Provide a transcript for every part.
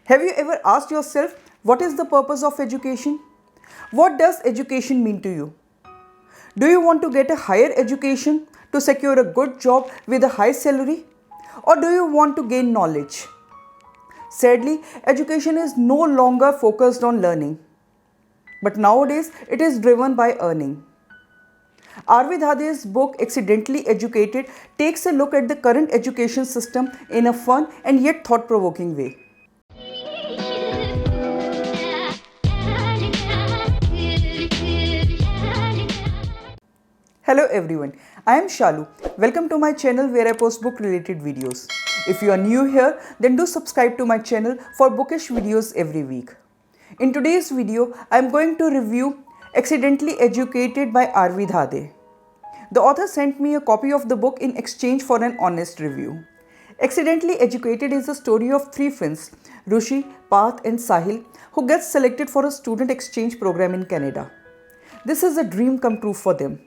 Have you ever asked yourself, what is the purpose of education? What does education mean to you? Do you want to get a higher education to secure a good job with a high salary? Or do you want to gain knowledge? Sadly, education is no longer focused on learning, but nowadays it is driven by earning. R.V. Dhade's book Accidentally Educated takes a look at the current education system in a fun and yet thought-provoking way. Hello everyone, I am Shalu. Welcome to my channel where I post book related videos. If you are new here, then do subscribe to my channel for bookish videos every week. In today's video, I am going to review Accidentally Educated by R.V. Dhade. The author sent me a copy of the book in exchange for an honest review. Accidentally Educated is a story of three friends, Rushi, Parth and Sahil, who gets selected for a student exchange program in Canada. This is a dream come true for them.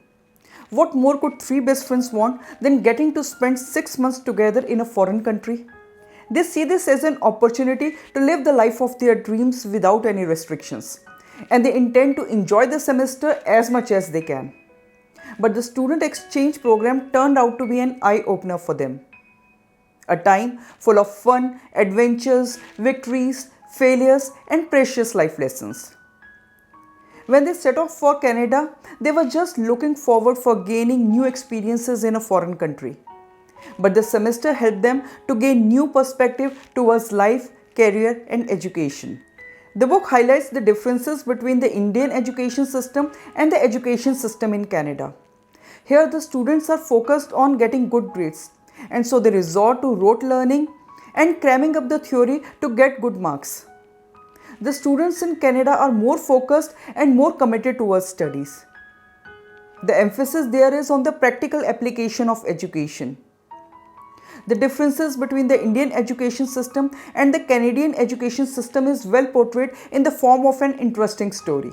What more could three best friends want than getting to spend 6 months together in a foreign country? They see this as an opportunity to live the life of their dreams without any restrictions, and they intend to enjoy the semester as much as they can. But the student exchange program turned out to be an eye-opener for them. A time full of fun, adventures, victories, failures, and precious life lessons. When they set off for Canada, they were just looking forward for gaining new experiences in a foreign country. But the semester helped them to gain new perspective towards life, career and education. The book highlights the differences between the Indian education system and the education system in Canada. Here the students are focused on getting good grades, and so they resort to rote learning and cramming up the theory to get good marks. The students in Canada are more focused and more committed towards studies. The emphasis there is on the practical application of education. The differences between the Indian education system and the Canadian education system is well portrayed in the form of an interesting story.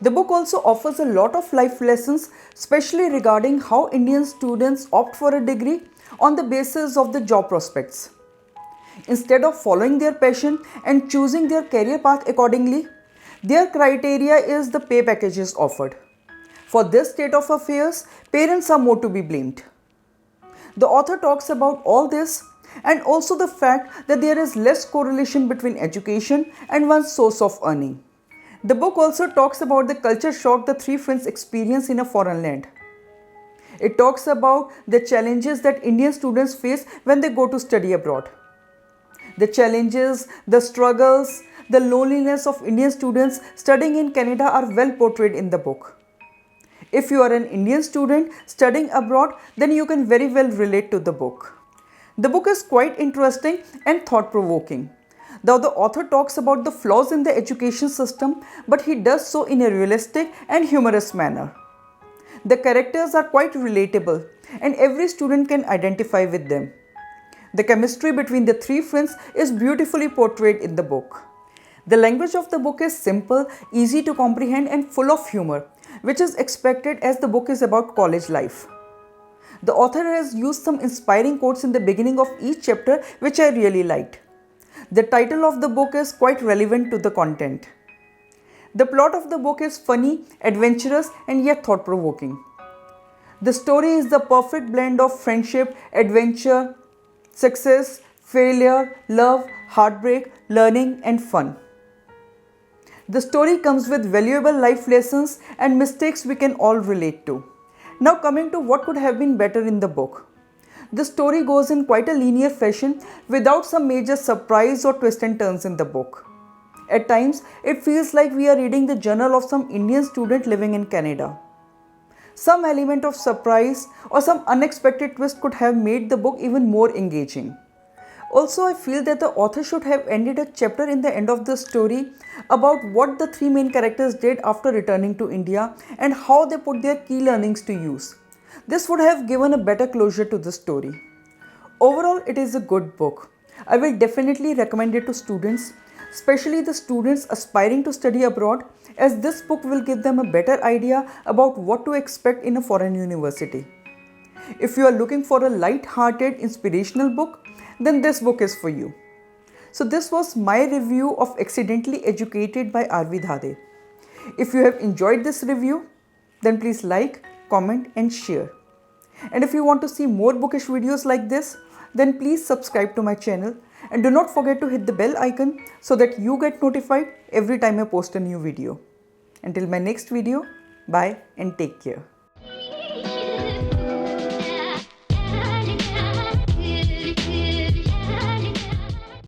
The book also offers a lot of life lessons, especially regarding how Indian students opt for a degree on the basis of the job prospects. Instead of following their passion and choosing their career path accordingly, their criteria is the pay packages offered. For this state of affairs, parents are more to be blamed. The author talks about all this and also the fact that there is less correlation between education and one's source of earning. The book also talks about the culture shock the three friends experience in a foreign land. It talks about the challenges that Indian students face when they go to study abroad. The challenges, the struggles, the loneliness of Indian students studying in Canada are well portrayed in the book. If you are an Indian student studying abroad, then you can very well relate to the book. The book is quite interesting and thought-provoking. Though the author talks about the flaws in the education system, but he does so in a realistic and humorous manner. The characters are quite relatable and every student can identify with them. The chemistry between the three friends is beautifully portrayed in the book. The language of the book is simple, easy to comprehend and full of humor, which is expected as the book is about college life. The author has used some inspiring quotes in the beginning of each chapter which I really liked. The title of the book is quite relevant to the content. The plot of the book is funny, adventurous and yet thought-provoking. The story is the perfect blend of friendship, adventure, success, failure, love, heartbreak, learning and fun. The story comes with valuable life lessons and mistakes we can all relate to. Now coming to what could have been better in the book. The story goes in quite a linear fashion without some major surprise or twist and turns in the book. At times, it feels like we are reading the journal of some Indian student living in Canada. Some element of surprise or some unexpected twist could have made the book even more engaging. Also, I feel that the author should have ended a chapter in the end of the story about what the three main characters did after returning to India and how they put their key learnings to use. This would have given a better closure to the story. Overall, it is a good book. I will definitely recommend it to students, especially the students aspiring to study abroad, as this book will give them a better idea about what to expect in a foreign university. If you are looking for a light-hearted, inspirational book, then this book is for you. So this was my review of Accidentally Educated by R.V. Dhade. If you have enjoyed this review, then please like, comment and share. And if you want to see more bookish videos like this, then please subscribe to my channel and do not forget to hit the bell icon so that you get notified every time I post a new video. Until my next video, bye and take care.